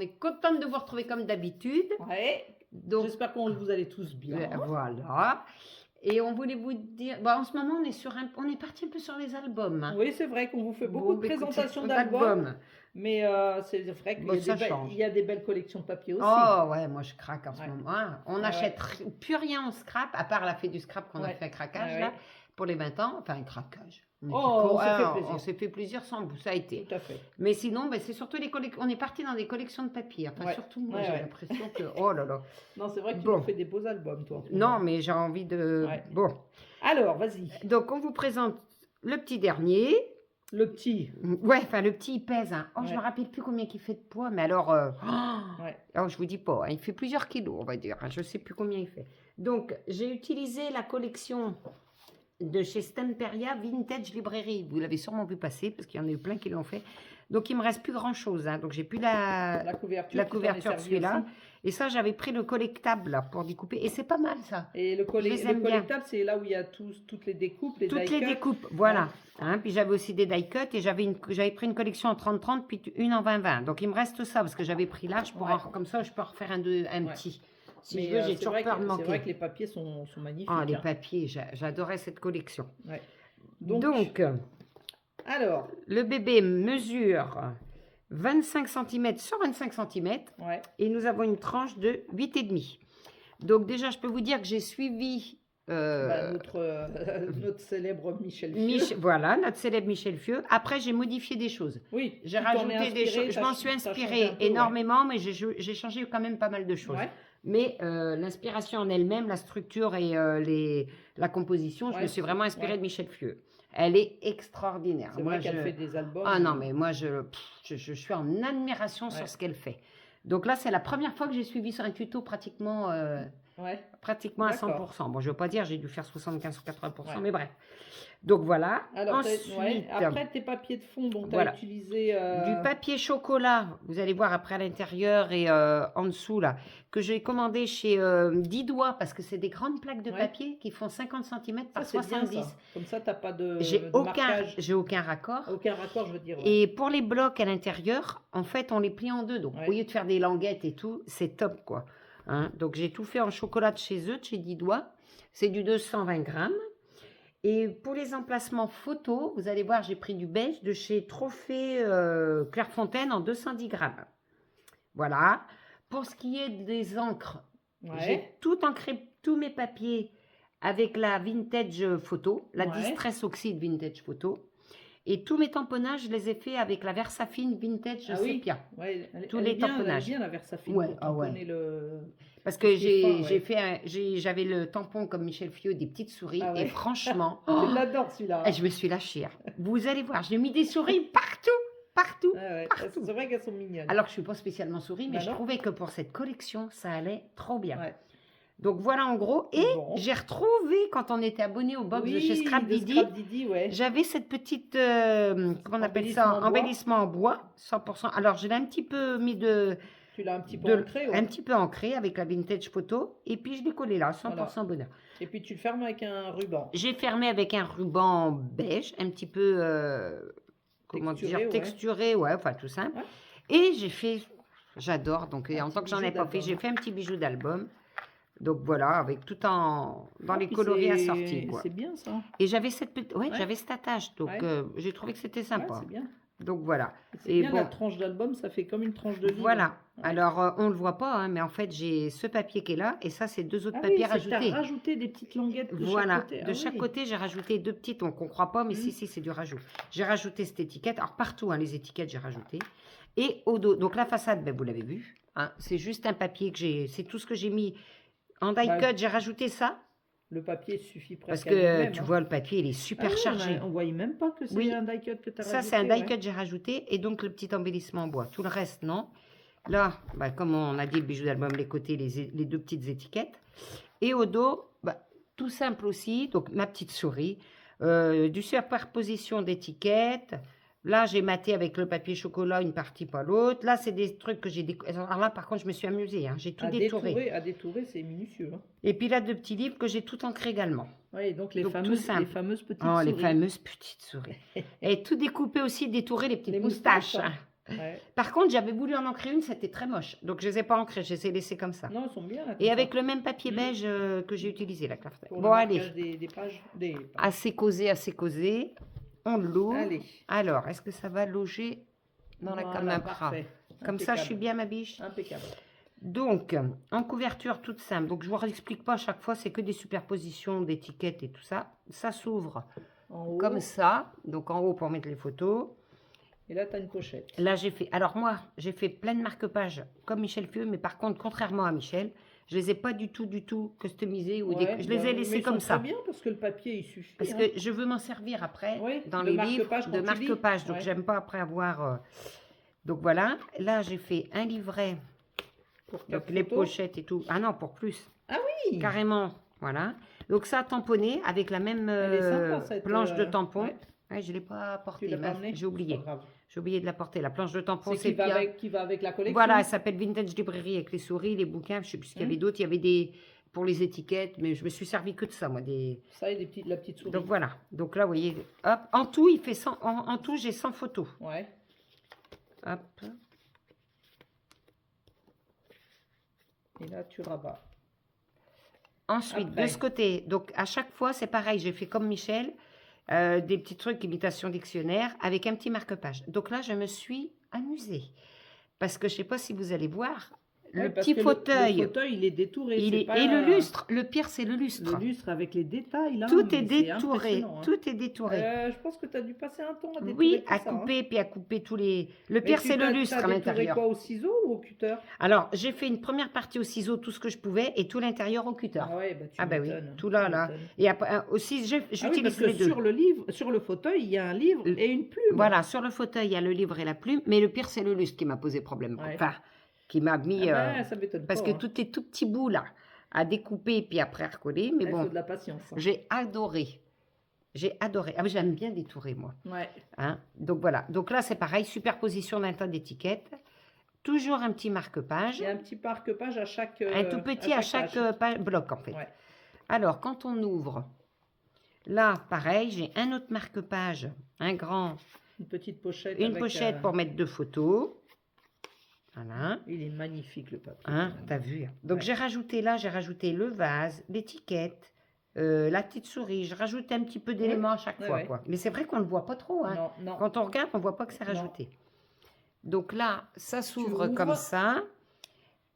est contente de vous retrouver comme d'habitude. Ouais. Donc, j'espère que vous allez tous bien. Voilà. Et on voulait vous dire, en ce moment, on est parti un peu sur les albums. Hein. Oui, c'est vrai qu'on vous fait beaucoup de présentations d'albums. d'albums. Mais c'est vrai qu'il y a des belles collections de papier aussi. Oh ouais, moi je craque en ce moment. Hein. On n'achète plus rien en scrap, à part la fée du scrap qu'on a fait un craquage là, pour les 20 ans. Enfin, un craquage. On s'est fait plaisir sans vous, ça a été. Tout à fait. Mais sinon, c'est surtout les collections. On est parti dans des collections de papier. Enfin, surtout moi, j'ai l'impression que. Oh là là. Non, c'est vrai que tu nous fais des beaux albums, toi. Non, mais j'ai envie de. Bon. Alors, vas-y. Donc, on vous présente le petit dernier. Le petit. Ouais, enfin, le petit, il pèse. Hein. Oh, je me rappelle plus combien il fait de poids, mais alors. Alors, je vous dis pas. Hein, il fait plusieurs kilos, on va dire. Hein, je sais plus combien il fait. Donc, j'ai utilisé la collection de chez Stemperia Vintage Librairie. Vous l'avez sûrement vu passer parce qu'il y en a eu plein qui l'ont fait. Donc, il me reste plus grand chose. Hein. Donc, j'ai plus la couverture de celui-là. Et ça, j'avais pris le collectable là, pour découper. Et c'est pas mal ça. Et le collectable, c'est là où il y a toutes les découpes, les toutes les découpes, voilà. Hein, puis j'avais aussi des die cuts et j'avais pris une collection en 30-30 puis une en 20-20. Donc, il me reste ça parce que j'avais pris large pour comme ça, je peux en refaire un petit. Si je veux, j'ai toujours peur de manquer. C'est vrai que les papiers sont magnifiques. Ah, les papiers, j'adorais cette collection. Ouais. Donc, alors, le bébé mesure 25 cm sur 25 cm et nous avons une tranche de 8,5. Donc déjà, je peux vous dire que j'ai suivi... notre célèbre Michel Fieux. Voilà, notre célèbre Michel Fieux. Après, j'ai modifié des choses. Oui, j'ai rajouté des choses. Je m'en suis inspirée énormément, mais j'ai changé quand même pas mal de choses. Mais l'inspiration en elle-même, la structure et la composition, je me suis vraiment inspirée de Michel Fieux. Elle est extraordinaire. C'est vrai qu'elle fait des albums. Ah non, mais moi, je suis en admiration sur ce qu'elle fait. Donc là, c'est la première fois que j'ai suivi un tuto pratiquement à 100%. Bon, je ne veux pas dire, j'ai dû faire 75 ou 80%, mais bref. Donc voilà. Alors, après, tes papiers de fond, donc tu as utilisé... Du papier chocolat, vous allez voir après à l'intérieur et en dessous, là, que j'ai commandé chez 10 doigts, parce que c'est des grandes plaques de papier qui font 50 cm par 70. Bien, ça. Comme ça, tu n'as pas de marquage. J'ai aucun raccord. Aucun raccord, je veux dire. Et pour les blocs à l'intérieur, en fait, on les plie en deux. Donc, au lieu de faire des languettes et tout, c'est top, quoi. Hein? Donc, j'ai tout fait en chocolat de chez eux, de chez 10 doigts. C'est du 220 grammes. Et pour les emplacements photos, vous allez voir, j'ai pris du beige de chez Trophée Clairefontaine en 210 grammes. Voilà. Pour ce qui est des encres, j'ai tout encré, tous mes papiers avec la Vintage Photo, la Distress Oxide Vintage Photo. Et tous mes tamponnages, je les ai faits avec la Versafine Vintage Sepia. Tous les tamponnages. Elle est bien la Versafine pour tamponner le... Parce que j'avais le tampon comme Michel Fieux, des petites souris. Et franchement, je l'adore celui-là. Je me suis lâchée. Vous allez voir, j'ai mis des souris partout. Partout. C'est vrai qu'elles sont mignonnes. Alors que je ne suis pas spécialement souris, mais je trouvais que pour cette collection, ça allait trop bien. Donc voilà en gros. Et j'ai retrouvé, quand on était abonné au box de chez Scrap Didi, j'avais cette petite, comment on appelle ça, embellissement en bois, 100%. Alors je l'ai un petit peu mis tu l'as un petit peu ancré, un petit peu ancré avec la Vintage Photo. Et puis je l'ai collé là, 100% bonheur. Et puis tu le fermes avec un ruban. J'ai fermé avec un ruban beige, un petit peu, comment dire, texturé, enfin tout simple. Et j'ai fait, j'adore, donc en tant que j'en ai pas fait, j'ai fait un petit bijou d'album. Donc voilà, avec tout dans les coloris assortis. C'est bien ça. Et j'avais j'avais cette attache, donc j'ai trouvé que c'était sympa. C'est bien. Donc voilà. C'est bien, la tranche d'album, ça fait comme une tranche de livre. Voilà. Alors on le voit pas, hein, mais en fait j'ai ce papier qui est là et ça c'est deux autres papiers rajoutés. Tu as rajouté des petites languettes de chaque côté. De chaque côté j'ai rajouté deux petites, donc on croit pas, mais si c'est du rajout. J'ai rajouté cette étiquette. Alors partout les étiquettes j'ai rajouté. Et au dos, donc la façade, vous l'avez vu, hein, c'est juste un papier que c'est tout ce que j'ai mis. En die cut, j'ai rajouté ça. Le papier suffit presque. Parce que tu vois, le papier, il est super chargé. On ne voyait même pas que c'est un die cut que tu as rajouté. Ça, c'est un die cut que j'ai rajouté. Et donc, le petit embellissement en bois. Tout le reste, non. Là, comme on a dit, le bijou d'album, les côtés, les deux petites étiquettes. Et au dos, tout simple aussi. Donc, ma petite souris. Du superposition d'étiquettes. Là, j'ai maté avec le papier chocolat une partie, pas l'autre. Là, c'est des trucs que j'ai découvert. Alors là, par contre, je me suis amusée. Hein. J'ai tout détouré. À détourer, c'est minutieux. Hein. Et puis là, deux petits livres que j'ai tout ancré également. Oui, donc les fameuses petites souris. Les fameuses petites souris. Et tout découpé aussi, détouré, les petites moustaches. Ouais. Par contre, j'avais voulu en ancrer une, c'était très moche. Donc, je ne les ai pas ancrées, je les ai laissées comme ça. Non, elles sont bien. Là, Et avec le même papier beige que j'ai utilisé, la Clarté. Pour Bon, le allez. marquage des pages. Assez causé, assez causé. On l'ouvre. Allez. Alors, est-ce que ça va loger dans la caméra? Parfait. Comme ça, je suis bien, ma biche. Impeccable. Donc, en couverture toute simple. Donc, je ne vous explique pas à chaque fois, c'est que des superpositions d'étiquettes et tout ça. Ça s'ouvre comme ça. Donc, en haut pour mettre les photos. Et là, tu as une pochette. Là, j'ai fait... Alors, moi, j'ai fait plein de marque-pages comme Michel Fieux. Mais par contre, contrairement à Michel, je ne les ai pas du tout customisés. Je les ai laissés comme ça. C'est bien parce que le papier, il suffit. Parce que je veux m'en servir après dans les livres de marque-pages. Donc, j'aime pas après avoir... Donc, voilà. Là, j'ai fait un livret. Donc, les pochettes et tout. Ah non, pour plus. Ah oui. Carrément. Voilà. Donc, ça, tamponné avec la même planche de tampon. Ouais, je ne l'ai pas portée. J'ai oublié. J'ai oublié de la porter. La planche de tampon, c'est qui va avec la collection. Voilà, elle s'appelle Vintage Librairie avec les souris, les bouquins. Je ne sais plus ce qu'il y avait d'autre. Il y avait des pour les étiquettes, mais je me suis servi que de ça, moi. Ça et la petite souris. Donc, voilà. Donc là, vous voyez, hop. En tout, il fait 100, en tout, j'ai 100 photos. Ouais. Hop. Et là, tu rabats. Ensuite, de ce côté, donc à chaque fois, c'est pareil. J'ai fait comme Michel. Des petits trucs imitation dictionnaire avec un petit marque-page. Donc là, je me suis amusée. Parce que je ne sais pas si vous allez voir, le petit fauteuil. Le fauteuil, il est détouré. Et le lustre, le pire, c'est le lustre. Le lustre avec les détails, là. Tout est détouré. Tout est détouré. Je pense que tu as dû passer un temps à détourer. Oui, à couper, puis à couper tous les... Le pire, c'est le lustre à l'intérieur. Tu as quoi, au ciseau ou au cutter? Alors, j'ai fait une première partie au ciseau, tout ce que je pouvais, et tout l'intérieur au cutter. Ah ouais, oui, tout là. Et après, aussi, j'utilise les deux. Sur le fauteuil, il y a un livre et une plume. Voilà, sur le fauteuil, il y a le livre et la plume, mais le pire, c'est le lustre qui m'a posé problème. Enfin, qui m'a mis... ça m'étonne parce que tout est tout petit bout, là, à découper, puis après à recoller. Mais bon, faut de la patience. J'ai adoré. Ah oui, j'aime bien détourer, moi. Ouais. Hein? Donc, voilà. Donc là, c'est pareil, superposition d'un tas d'étiquettes. Toujours un petit marque-page. Il y a un petit marque-page à chaque... un tout petit à chaque bloc, en fait. Ouais. Alors, quand on ouvre, là, pareil, j'ai un autre marque-page, un grand... Une petite pochette. Une pochette pour mettre 2 photos. Voilà. Il est magnifique, le papier. Hein, t'as vu. Donc, j'ai rajouté le vase, l'étiquette, la petite souris. Je rajoute un petit peu d'éléments à chaque fois. Quoi. Mais c'est vrai qu'on ne le voit pas trop. Hein. Non. Quand on regarde, on ne voit pas que c'est rajouté. Donc là, ça s'ouvre comme ça.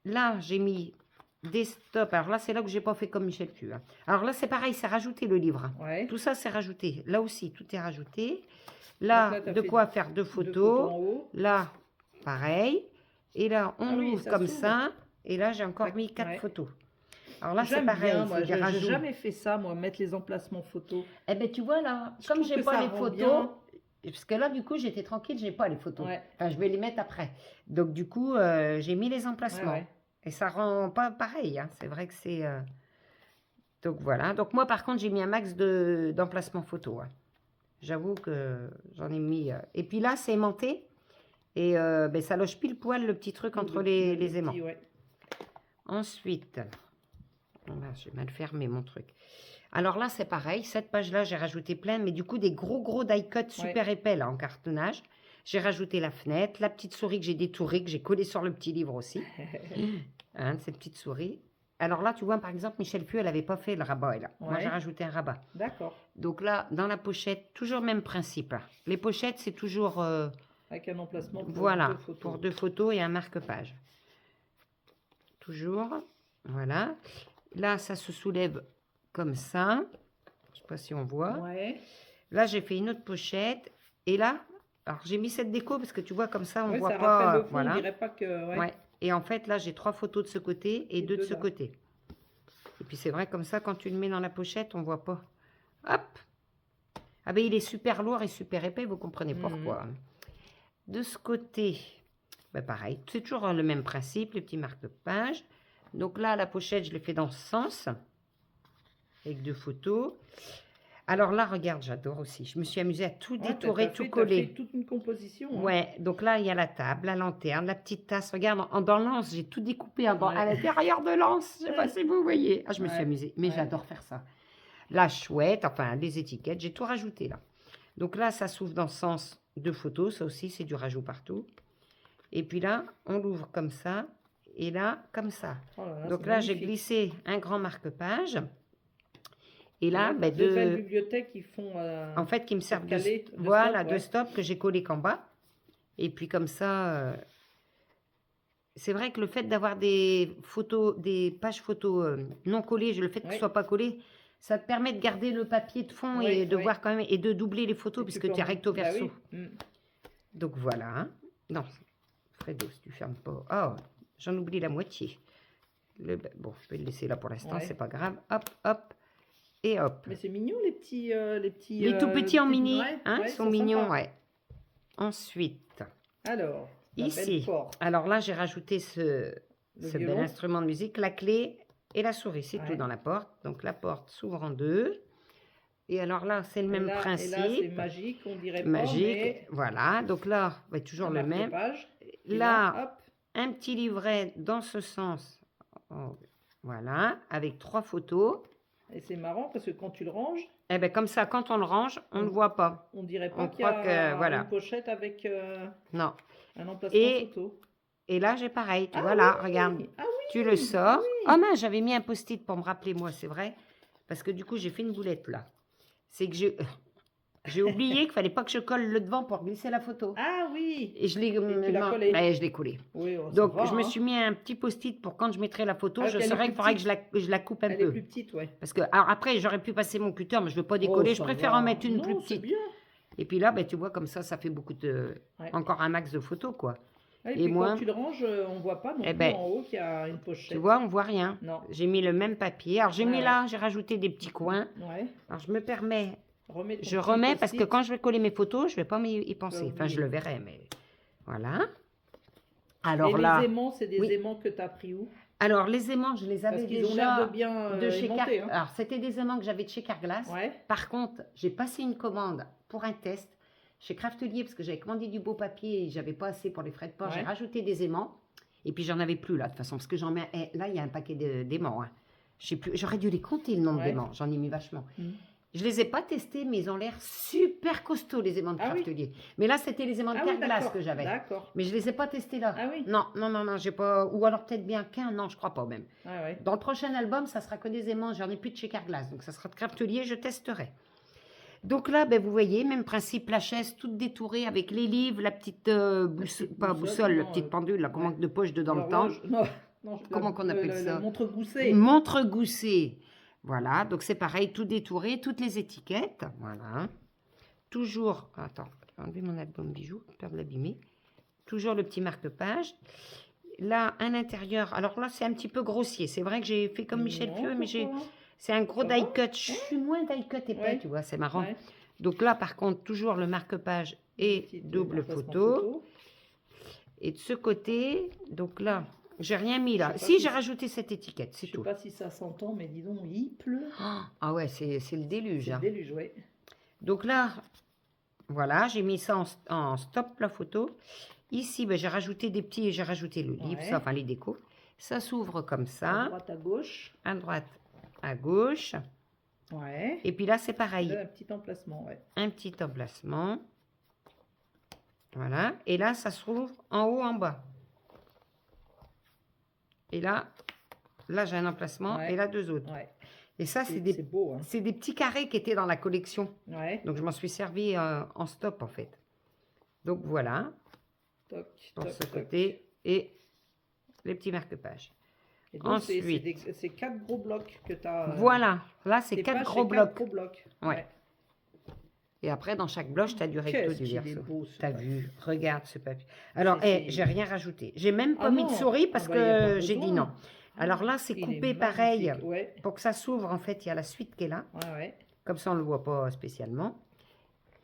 Là, j'ai mis des stops. Alors là, c'est là que je n'ai pas fait comme Michel Fieux. Hein. Alors là, c'est pareil, c'est rajouté le livre. Ouais. Tout ça, c'est rajouté. Là aussi, tout est rajouté. Là, de quoi faire 2 photos. Là, pareil. Et là, on ouvre comme ça. Et là, j'ai encore mis 4 photos. Alors là, c'est pareil. Moi, je n'ai jamais fait ça, moi, mettre les emplacements photos. Eh bien, tu vois, là, comme je n'ai pas les photos, parce que là, du coup, j'étais tranquille, je n'ai pas les photos. Enfin, je vais les mettre après. Donc, du coup, j'ai mis les emplacements. Et ça rend pas pareil. Hein. C'est vrai que c'est... Donc, voilà. Donc, moi, par contre, j'ai mis un max d'emplacements photos. Hein. J'avoue que j'en ai mis... Et puis là, c'est aimanté. Et ça loge pile poil le petit truc entre les aimants. Ensuite, j'ai mal fermé mon truc. Alors là, c'est pareil. Cette page-là, j'ai rajouté plein, mais du coup, des gros die cuts super épais là, en cartonnage. J'ai rajouté la fenêtre, la petite souris que j'ai détourée, que j'ai collée sur le petit livre aussi. Hein, cette petite souris. Alors là, tu vois, par exemple, Michel Fieux, elle n'avait pas fait le rabat. Là. Moi, j'ai rajouté un rabat. D'accord. Donc là, dans la pochette, toujours le même principe. Les pochettes, c'est toujours... avec un emplacement pour 2 photos. Pour 2 photos et un marque-page. Toujours. Voilà. Là, ça se soulève comme ça. Je ne sais pas si on voit. Ouais. Là, j'ai fait une autre pochette. Et là, alors j'ai mis cette déco parce que tu vois, comme ça, on ne voit ça pas. Le fond, on dirait pas que... Ouais. Et en fait, là, j'ai 3 photos de ce côté et 2 de ce côté. Et puis, c'est vrai, comme ça, quand tu le mets dans la pochette, on ne voit pas. Hop. Ah ben, il est super lourd et super épais, vous comprenez pourquoi. De ce côté, ben pareil, c'est toujours le même principe, les petits marque-pages. Donc là, la pochette, je l'ai fait dans ce sens, avec 2 photos. Alors là, regarde, j'adore aussi. Je me suis amusée à tout détourer, tout coller. Fait toute une composition. Hein. Ouais, donc là, il y a la table, la lanterne, la petite tasse. Regarde, dans l'anse, j'ai tout découpé à l'intérieur de l'anse. Je ne sais pas si vous voyez. Ah, je me suis amusée, mais j'adore faire ça. La chouette, enfin, les étiquettes, j'ai tout rajouté là. Donc là, ça s'ouvre dans ce sens 2 photos. Ça aussi, c'est du rajout partout. Et puis là, on l'ouvre comme ça. Et là, comme ça. Oh là là, Donc c'est là, j'ai magnifique. glissé un grand marque-page. Et là, Ouais, deux belles bibliothèques qui font... en fait, qui me servent caler, de voilà, stop, ouais. de stop que j'ai collé qu'en bas. Et puis comme ça, c'est vrai que le fait d'avoir des photos, des pages photos non collées, le fait qu'elles ne soient pas collées, ça te permet de garder le papier de fond et de voir quand même, et de doubler les photos puisque tu es recto verso. Bah oui. Donc voilà. Hein. Non, Fredo, si tu fermes pas. Oh, j'en oublie la moitié. Bon, je vais le laisser là pour l'instant, c'est pas grave. Hop, hop. Et hop. Mais c'est mignon les petits... les tout petits en mini, hein, sont mignons, sympas. ouais. Ensuite, alors, ici, alors là, j'ai rajouté ce bel instrument de musique, la clé et la souris, c'est tout dans la porte. Donc la porte s'ouvre en deux. Et alors là, c'est le même principe. Et là, c'est magique, on dirait magique, pas, mais... voilà. Donc là, toujours le même. Là, hop. Un petit livret dans ce sens. Oh, voilà, avec 3 photos. Et c'est marrant parce que quand tu le ranges... Eh bien, comme ça, quand on le range, on ne le voit pas. On dirait pas qu'il y a une pochette avec non. un emplacement photo. Et là, j'ai pareil. Tu vois là, regarde. Ah oui, tu le sors. Oh mince, j'avais mis un post-it pour me rappeler, moi, c'est vrai. Parce que du coup, j'ai fait une boulette là. C'est que j'ai oublié qu'il fallait pas que je colle le devant pour glisser la photo. Ah oui. Et je l'ai collé. Ben, je l'ai collé. Oui, donc je me suis mis un petit post-it pour quand je mettrai la photo, je saurais qu'il faudrait que je la coupe un peu. Elle est plus petite, ouais. Parce que alors après j'aurais pu passer mon cutter, mais je veux pas décoller, je préfère en mettre une plus petite. Bien. Et puis là, ben, tu vois comme ça fait beaucoup de encore un max de photos quoi. Et puis moi, quand tu le ranges, on voit pas non plus en haut qu'il y a une pochette. Tu vois, on voit rien. Non. J'ai mis le même papier. Alors j'ai mis là, j'ai rajouté des petits coins. Ouais. Alors je me permets. Je remets parce que quand je vais coller mes photos, je vais pas y penser. Enfin, je le verrai, mais voilà. Alors et là, les aimants, c'est des aimants que tu as pris où? Alors les aimants, je les avais déjà de chez Carglass. Alors c'était des aimants que j'avais de chez Carglass. Ouais. Par contre, j'ai passé une commande pour un test chez Craftelier parce que j'avais commandé du beau papier et j'avais pas assez pour les frais de port. J'ai rajouté des aimants et puis j'en avais plus là de toute façon parce que j'en mets. Là, il y a un paquet d'aimants. Hein. J'aurais dû les compter le nombre d'aimants. J'en ai mis vachement. Je les ai pas testés, mais ils ont l'air super costauds, les aimants de Craftelier. Mais là, c'était les aimants de Carglass que j'avais. Mais je les ai pas testés là. Ah oui. Non, j'ai pas. Ou alors peut-être bien qu'un, non, je crois pas même. Ah ouais. Dans le prochain album, ça sera que des aimants. J'en ai plus de chez Carglass, donc ça sera de Craftelier, je testerai. Donc là, ben, vous voyez, même principe, la chaise toute détourée avec les livres, la petite boussole, la petite pendule, là, qu'on manque de poche dedans le temps. Comment qu'on appelle ça? Montre-gousset. Montre-gousset. Voilà, donc c'est pareil, tout détouré, toutes les étiquettes. Voilà. Toujours, attends, je vais enlever mon album bijoux, peur de l'abîmer. Toujours le petit marque-page. Là, à l'intérieur, alors là, c'est un petit peu grossier. C'est vrai que j'ai fait comme Michel Pieux, mais c'est un gros die cut. Je suis moins die cut épais, tu vois, c'est marrant. Ouais. Donc là, par contre, toujours le marque-page et double photo. Et de ce côté, donc là, j'ai rien mis là. Si, j'ai rajouté cette étiquette, c'est tout. Je sais pas si ça s'entend, mais dis donc, il pleut. Ah ouais, c'est le déluge. C'est le déluge, oui. Donc là, voilà, j'ai mis ça en stop la photo. Ici, ben, j'ai rajouté des petits, j'ai rajouté le livre, ça, enfin les décos. Ça s'ouvre comme ça. À droite, à gauche. À droite, à gauche. Ouais. Et puis là, c'est pareil. Là, un petit emplacement, ouais. Un petit emplacement. Voilà. Et là, ça se rouvre en haut, en bas. Et là j'ai un emplacement et là 2 autres. Ouais. Et ça, c'est des petits carrés qui étaient dans la collection. Ouais. Donc, je m'en suis servi en stop, en fait. Donc, voilà. Pour ce côté. Et les petits marque-pages. Ensuite, c'est 4 gros blocs que tu as. Voilà. Là, c'est 4 gros blocs. Ouais. Et après, dans chaque bloc, tu as du recto, du verso. Tu as vu, regarde ce papier. Alors, j'ai rien rajouté. J'ai même pas mis de souris parce que j'ai dit non. Alors là, c'est coupé pareil pour que ça s'ouvre. En fait, il y a la suite qui est là. Comme ça, on ne le voit pas spécialement.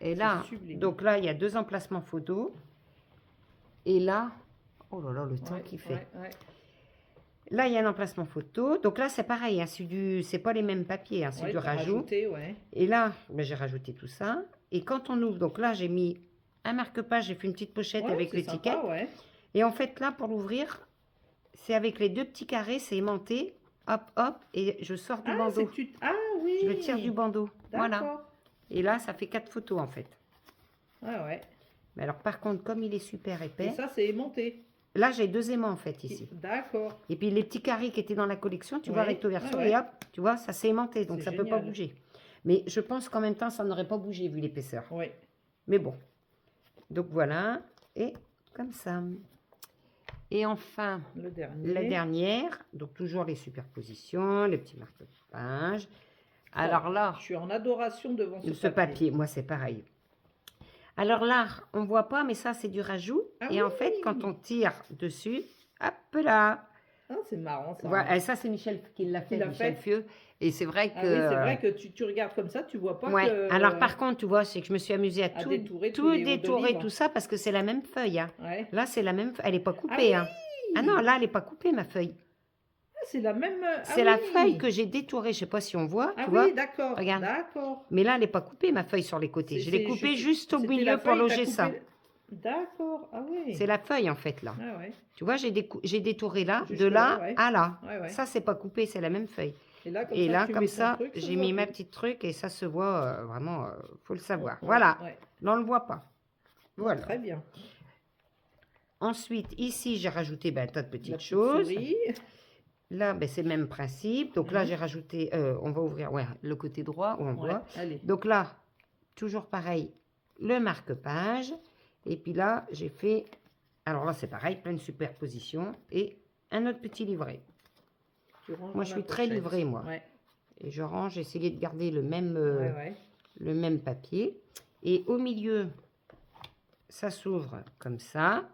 Et là, donc là, il y a 2 emplacements photos. Et là, oh là là, le temps qu'il fait. Là, il y a un emplacement photo. Donc là, c'est pareil. Hein, c'est pas les mêmes papiers. Hein, c'est du rajout. Et là, ben, j'ai rajouté tout ça. Et quand on ouvre, donc là, j'ai mis un marque-page. J'ai fait une petite pochette avec l'étiquette. Et en fait, là, pour l'ouvrir, c'est avec les 2 petits carrés. C'est aimanté. Hop, hop. Et je sors du bandeau. Ah oui. Je le tire du bandeau. Voilà. Et là, ça fait 4 photos, en fait. Ah ouais. Mais alors, par contre, comme il est super épais... Et ça, c'est aimanté. Là, j'ai 2 aimants, en fait, ici. D'accord. Et puis, les petits carrés qui étaient dans la collection, tu vois, recto verso, et hop, tu vois, ça s'est aimanté, donc ça ne peut pas bouger. Mais je pense qu'en même temps, ça n'aurait pas bougé, vu l'épaisseur. Oui. Mais bon. Donc, voilà. Et comme ça. Et enfin, la dernière. Donc, toujours les superpositions, les petits marque-pages. Alors là... Je suis en adoration devant ce papier. Moi, c'est pareil. Alors là, on ne voit pas, mais ça, c'est du rajout. Et en fait, quand on tire dessus, hop là. Ah, c'est marrant, ça. Voilà, et ça, c'est Michel qui l'a fait, Michel Fieux. Et c'est vrai que... oui, c'est vrai que tu regardes comme ça, tu vois pas que... Alors, par contre, tu vois, c'est que je me suis amusée à tout détourer, tout ça, parce que c'est la même feuille. Hein. Là, c'est la même feuille. Elle n'est pas coupée. Ah non, là, elle n'est pas coupée, ma feuille. C'est la même... c'est la feuille que j'ai détourée. Je ne sais pas si on voit. Tu vois d'accord. Regarde. D'accord. Mais là, elle n'est pas coupée, ma feuille sur les côtés. Je l'ai coupée juste au milieu pour loger ça. D'accord. Ah oui. C'est la feuille, en fait, là. Ah ouais. Tu vois, j'ai détouré là, de là à là. Ça, c'est pas coupé, c'est la même feuille. Et là, comme ça, j'ai mis ma petite truc et ça se voit vraiment, faut le savoir. Voilà. Là, on ne le voit pas. Voilà. Très bien. Ensuite, ici, j'ai rajouté un tas de petites choses. Là, c'est le même principe. Donc là, j'ai rajouté, on va ouvrir le côté droit où on voit. Donc là, toujours pareil, le marque-page. Et puis là, j'ai fait, alors là, c'est pareil, plein de superpositions et un autre petit livret. Moi, je suis très livrée, moi. Et je range, j'ai essayé de garder le même papier. Et au milieu, ça s'ouvre comme ça.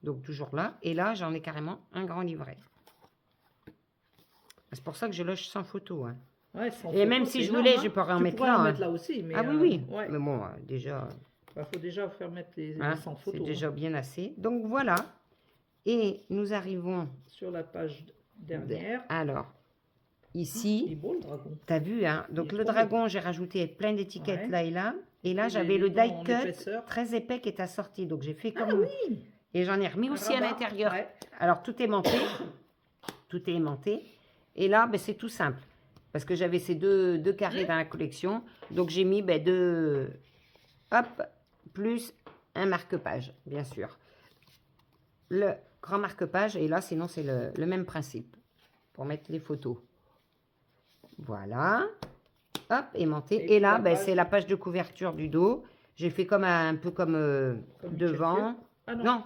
Donc, toujours là. Et là, j'en ai carrément un grand livret. C'est pour ça que je loge sans photo. Hein. Et même si je voulais, je pourrais en mettre là. En mettre là aussi. Mais oui. Mais bon, déjà... Il faut déjà faire mettre les sans photo. C'est déjà bien assez. Donc, voilà. Et nous arrivons... Sur la page dernière. Alors, ici... Il est beau, le dragon. Tu as vu, hein? Donc, le dragon, j'ai rajouté plein d'étiquettes là et là. Et là, j'avais le die cut très épais qui est assorti. Donc, j'ai fait comme... oui. Et j'en ai remis aussi à l'intérieur. Alors, tout est aimanté. Tout est aimanté. Et là, c'est tout simple. Parce que j'avais ces deux carrés dans la collection. Donc, j'ai mis 2... Hop, plus un marque-page, bien sûr. Le grand marque-page. Et là, sinon, c'est le même principe. Pour mettre les photos. Voilà. Hop, aimanté. Et là, c'est la page de couverture du dos. J'ai fait comme un peu comme devant. Ah non,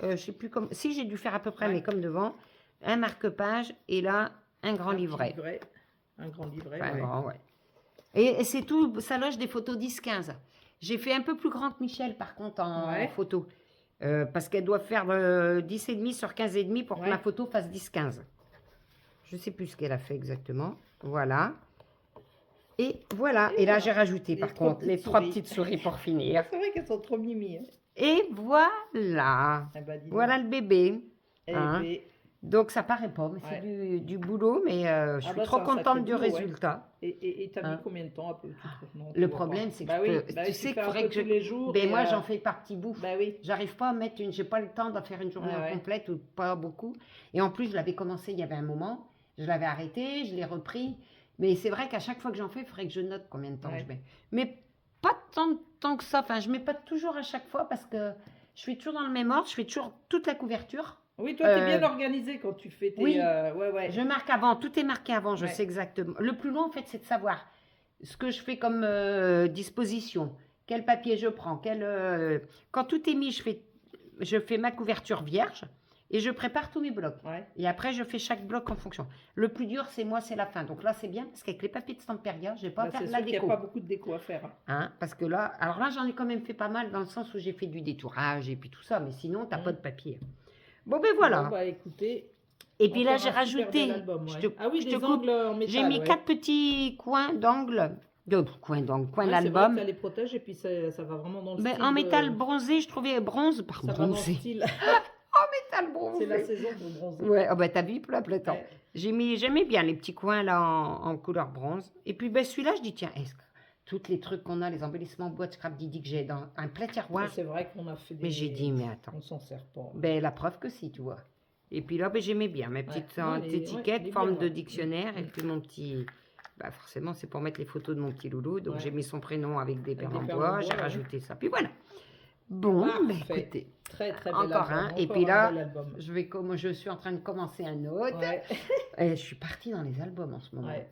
je sais plus comme... Si, j'ai dû faire à peu près, mais comme devant. Un marque-page. Et là... Un grand livret. Un grand livret. Enfin, un grand, Et c'est tout, ça loge des photos 10-15. J'ai fait un peu plus grande Michel, par contre, en photo. Parce qu'elle doit faire 10,5 sur 15,5 pour que ma photo fasse 10-15. Je ne sais plus ce qu'elle a fait exactement. Voilà. Et voilà. Et là, j'ai rajouté, par contre, les 3 petites souris pour finir. C'est vrai qu'elles sont trop mimi. Hein. Et voilà. Voilà le bébé. Donc, ça paraît pas, mais c'est du boulot, mais je suis trop contente du résultat. Et tu as mis combien de temps à peu Le problème, c'est que tu sais qu'il faudrait que tous les jours. Moi, j'en fais par petits bouts. J'arrive pas à mettre j'ai pas le temps de faire une journée complète ou pas beaucoup. Et en plus, je l'avais commencé il y avait un moment. Je l'avais arrêté, je l'ai repris. Mais c'est vrai qu'à chaque fois que j'en fais, il faudrait que je note combien de temps je mets. Mais pas tant de temps que ça. Enfin, je mets pas toujours à chaque fois parce que je fais toujours dans le même ordre. Je fais toujours toute la couverture. Oui, toi, tu es bien organisé quand tu fais tes... Oui, je marque avant. Tout est marqué avant, je sais exactement. Le plus long, en fait, c'est de savoir ce que je fais comme disposition, quel papier je prends. Quand tout est mis, je fais ma couverture vierge et je prépare tous mes blocs. Et après, je fais chaque bloc en fonction. Le plus dur, c'est la fin. Donc là, c'est bien parce qu'avec les papiers de Stamperia, je ne vais pas faire de la déco. Il n'y a pas beaucoup de déco à faire. Hein, parce que là, alors là, j'en ai quand même fait pas mal dans le sens où j'ai fait du détourage et puis tout ça. Mais sinon, tu n'as pas de papier. Bon, ben voilà. Écoutez, et puis là, j'ai rajouté. des angles en métal. J'ai mis 4 petits coins d'angle. Coins d'album. Ça les protège et puis ça va vraiment dans le style. En métal bronzé, je trouvais bronze. Pardon, ça va dans le style. En métal bronzé. C'est la saison de bronzer. Ouais, t'as vu, plein temps. J'aimais bien les petits coins là en couleur bronze. Et puis celui-là, je dis, tiens, est-ce que tous les trucs qu'on a, les embellissements boîte scrap Didi que j'ai dans un plein tiroir. C'est vrai qu'on a fait des... Mais j'ai dit, mais attends. On s'en sert pas. La preuve que si, tu vois. Et puis là, j'aimais bien mes petites étiquettes, forme de dictionnaire. Et puis mon petit... forcément, c'est pour mettre les photos de mon petit loulou. Donc j'ai mis son prénom avec des perles en bois. J'ai rajouté ça. Puis voilà. Bon, écoutez. Très bel encore album, un. Et puis là, je suis en train de commencer un autre. Ouais. Et je suis partie dans les albums en ce moment. Ouais.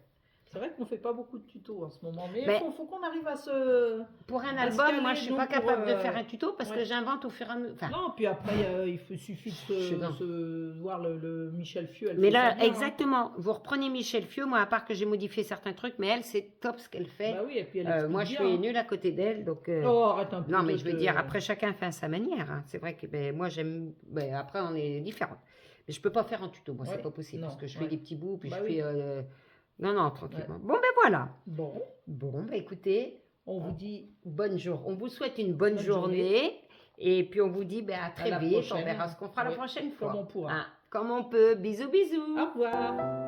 C'est vrai qu'on ne fait pas beaucoup de tutos en ce moment, mais il faut qu'on arrive à se... Pour un album, moi, je ne suis pas capable de faire un tuto parce que j'invente au fur et à mesure. Non, puis après, il suffit de voir le Michel Fieux. Mais là, bien, exactement, vous reprenez Michel Fieux, moi, à part que j'ai modifié certains trucs, mais elle, c'est top ce qu'elle fait. Bah oui, et puis elle moi, je suis nulle à côté d'elle, donc... Oh, arrête un peu. Non, mais je veux dire, après, chacun fait à sa manière. Hein. C'est vrai que moi, j'aime... après, on est différentes. Mais je ne peux pas faire un tuto, moi, c'est pas possible, parce que je fais des petits bouts, puis je fais... Non, tranquillement. Bon, voilà. Bon, écoutez, on vous dit bonne journée. On vous souhaite une bonne journée. Et puis, on vous dit à très vite. On verra ce qu'on fera la prochaine fois. Comme on pourra. Comme on peut. Bisous. Au revoir.